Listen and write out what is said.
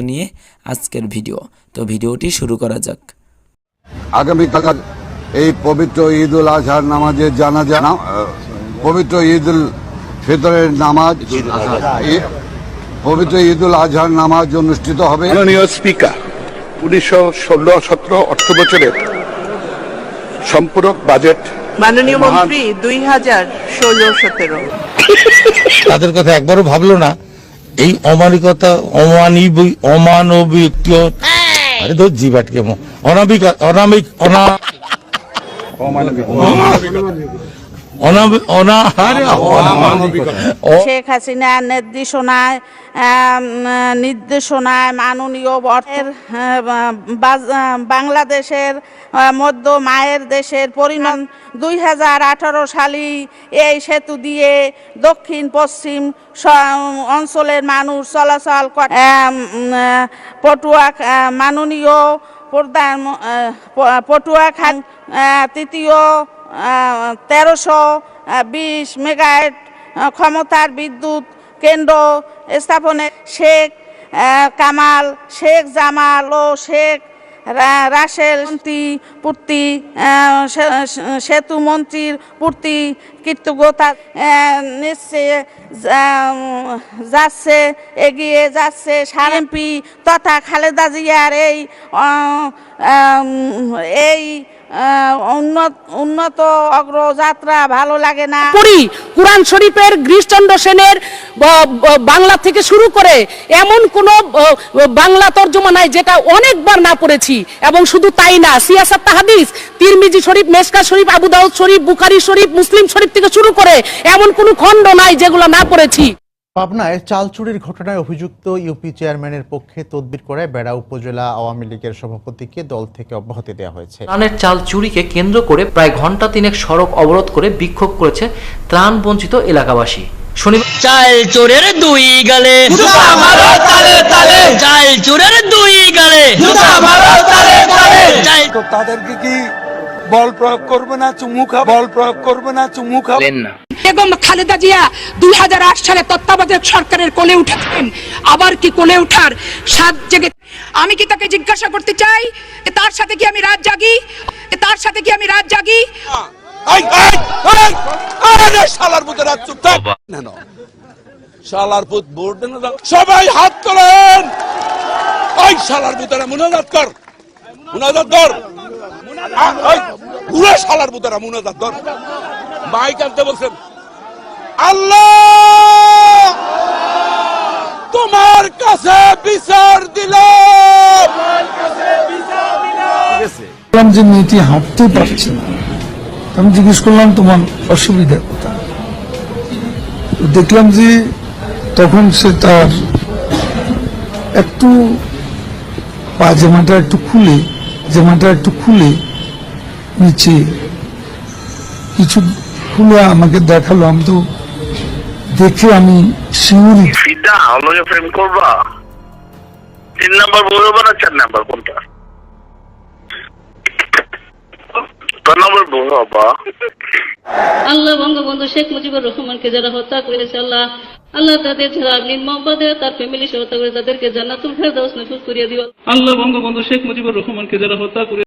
নিয়ে আজকের ভিডিও। তো ভিডিওটি শুরু করা যাক। আগামীকাল এই পবিত্র ঈদ উল আজহার নামাজের জানাজা, পবিত্র ঈদ উল ফিতরের নামাজ, পবিত্র ঈদ উল আজহার নামাজ অনুষ্ঠিত হবে। মাননীয় স্পিকার, 2016-17 অর্থ বছরের সম্পূরক বাজেট মাননীয় মন্ত্রী 2016-17 তাদের কথা একবারও ভাবলো না। এই অমানবিকতা, অমানবিক, আরে ধর জি বাটকে অনামিক অনামিক শেখ হাসিনার নির্দেশনায় মাননীয় বাংলাদেশের মধ্য মায়ের দেশের পরিণাম 2018 সালে এই সেতু দিয়ে দক্ষিণ পশ্চিম অঞ্চলের মানুষ চলাচল করে। মাননীয় প্রধান পটুয়াখালী তৃতীয় 1320 মেগাওয়াট ক্ষমতার বিদ্যুৎ কেন্দ্র স্থাপনে শেখ কামাল, শেখ জামাল ও শেখ রাসেল পূর্তি সেতু মন্ত্রীর পূর্তি কৃতজ্ঞতা এগিয়ে যাচ্ছে এমপি তথা খালেদা জিয়ার এই উন্নত অগ্রযাত্রা ভালো লাগে না। কুরআন শরীফের গিরিশচন্দ্র সেনের বাংলা থেকে শুরু করে এমন কোন বাংলা তর্জমা নাই যেটা অনেকবার না পড়েছি। এবং শুধু তাই না, সিয়াসাত হাদিস, তিরমিজি শরীফ, মেশকাত শরীফ, আবু দাউদ শরীফ, বুখারী শরীফ, মুসলিম শরীফ থেকে শুরু করে এমন কোন খণ্ড নাই যেগুলো না পড়েছি। পাবনায় চাল চুরির ঘটনায় অভিযুক্ত ইউপি চেয়ারম্যানের পক্ষে তদবির করে বেড়া উপজেলা আওয়ামী লীগের সভাপতিকে দল থেকে অব্যাহতি দেওয়া হয়েছে। ত্রাণের চাল চুরিকে কেন্দ্র করে প্রায় ঘন্টা তিনেক সড়ক অবরোধ করে বিক্ষোভ করেছে ত্রাণ বঞ্চিত এলাকাবাসী। শনিবার চাল চোরের দুই গালে চাল চোরের দুই গালে তাদেরকে কি বল প্রয়োগ করবে না, চুমু খাবে, বল প্রয়োগ করবে না, চুমু খাবেন না। বেগম খালেদা জিয়া 2008 সালে তত্ত্বাবধায়ক সরকারের কোলে উঠেছেন, আবার কি কোলে ওঠার সাত জেগে। আমি কি তাকে জিজ্ঞাসা করতে চাই তার সাথে কি আমি রাত জাগি, তার সাথে কি আমি রাত জাগি? শালার পুতের হাত চুপ থাক, শালার পুত ভোট দেন, সবাই হাত তোলেন। ওই শালার পুতেরা মুনাজাত কর, মুনাজাত কর, পুরো শালার পুতেরা মুনাজাত কর। মাইক আনতে বলছেন। আল্লাহ তোমার কাছে বিচার দিলাম। দেখলাম যে মেয়েটি হাঁটতে পারছে না। আমি জিজ্ঞেস করলাম তোমার অসুবিধা কোথায়। দেখলাম যে তখন সে তার একটু জামাটা একটু খুলে নিচে কিছু খুলে আমাকে দেখালো। আমি তো দেখে আমি শিউরি। প্রেম করবা 3 নাম্বার বলবো না 4 নাম্বার কোনটা? আল্লাহ বঙ্গবন্ধু শেখ মুজিবুর রহমানকে যারা হত্যা করেছে, আল্লাহ তাদের যারা নির্মমভাবে তার ফ্যামিলি হত্যা করে তাদেরকে জান্নাতুল ফেরদাউস নসিব করিয়ে দিও। আল্লাহ বঙ্গবন্ধু শেখ মুজিবুর রহমানকে যারা হত্যা করে